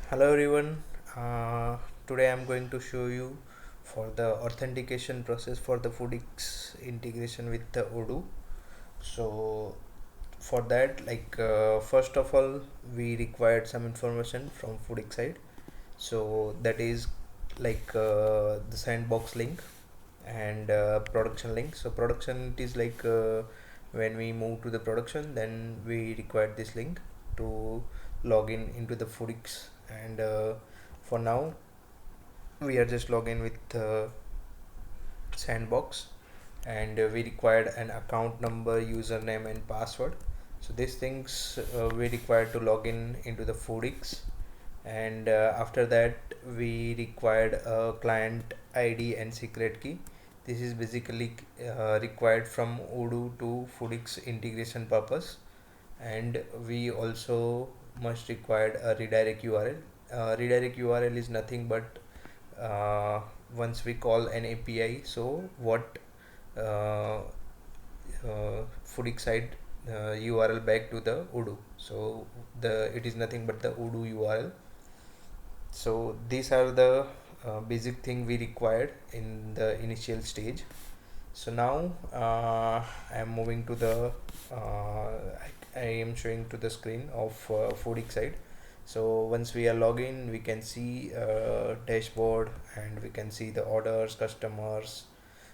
Hello everyone. Today I'm going to show you for the authentication process for the Foodics integration with the Odoo. So for that, first of all, we required some information from Foodics side. So that is the sandbox link and production link. So production, it is when we move to the production, then we require this link to log in into the Foodics. And for now we are just logging with sandbox, and we required an account number, username and password. So these things we required to log in into the Foodics. And after that we required a client ID and secret key. This is basically required from Odoo to Foodics integration purpose. And we also must require a redirect URL. Redirect URL is nothing but once we call an API, so what uh, Foodics side URL back to the Odoo. So it is nothing but the Odoo URL. So these are the basic thing we required in the initial stage. So now I am moving to the I am showing to the screen of Foodic side. So once we are login, we can see dashboard, and we can see the orders, customers.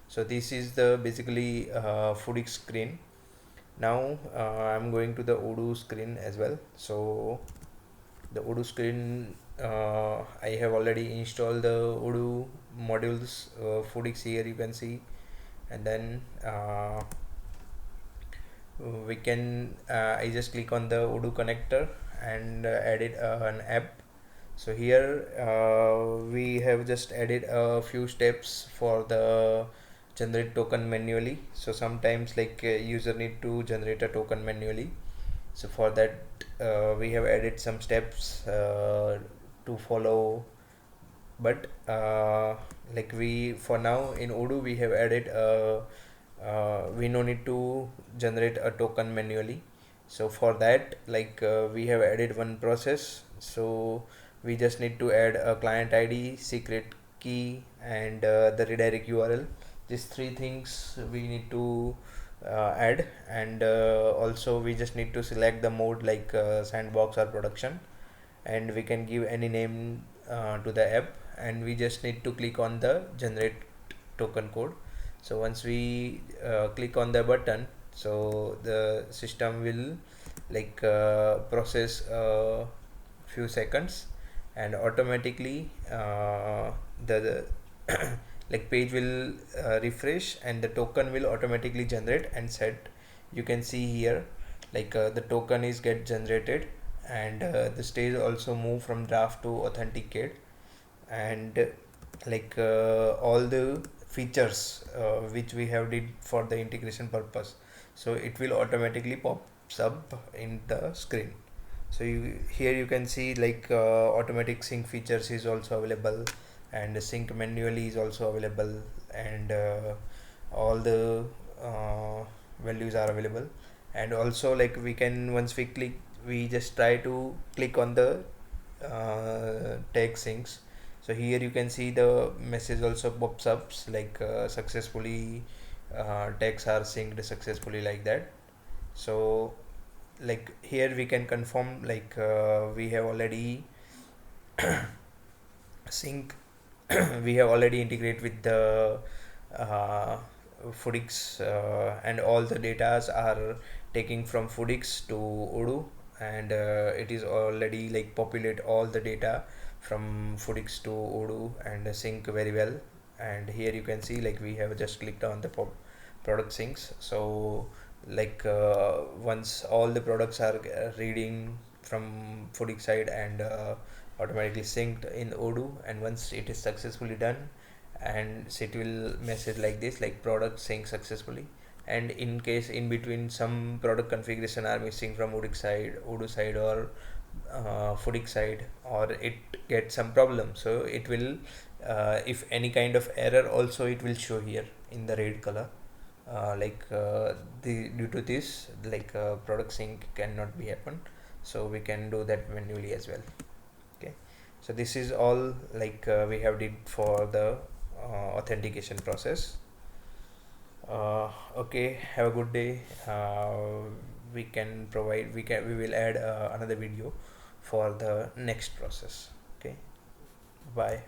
So this is the basically Foodic screen. Now I'm going to the Odoo screen as well. So the Odoo screen, I have already installed the Odoo modules. Foodics here you can see. And then we can I just click on the Odoo connector and added an app. So here we have just added a few steps for the generate token manually. So sometimes user need to generate a token manually. So for that we have added some steps to follow. But we for now in Odoo we have added we no need to generate a token manually. So for that we have added one process. So we just need to add a client ID, secret key and the redirect URL. These three things we need to add. And also we just need to select the mode sandbox or production, and we can give any name to the app, and we just need to click on the generate token code. So once we click on the button, so the system will process a few seconds, and automatically the page will refresh, and the token will automatically generate and set. You can see here the token is get generated, and the stage also move from draft to authenticate. And all the features which we have did for the integration purpose, so it will automatically pops up in the screen. So here you can see automatic sync features is also available, and sync manually is also available, and all the values are available. And also we can, once we click, we just try to click on the tag syncs. So here you can see the message also pops up successfully tags are synced successfully, like that. So here we can confirm we have already sync we have already integrate with the uh, Foodics, and all the datas are taking from Foodics to Odoo, and it is already populate all the data from Foodics to Odoo and sync very well. And here you can see we have just clicked on the product syncs. So once all the products are reading from Foodics side and automatically synced in Odoo, and once it is successfully done, and it will message like this, product sync successfully. And in case in between some product configuration are missing from Odoo side or Foodics side, or it gets some problem, so it will if any kind of error also, it will show here in the red color. Due to this product sync cannot be happen, so we can do that manually as well. Okay. So this is all like we have did for the authentication process. Okay, have a good day. We will add another video for the next process. Okay, bye.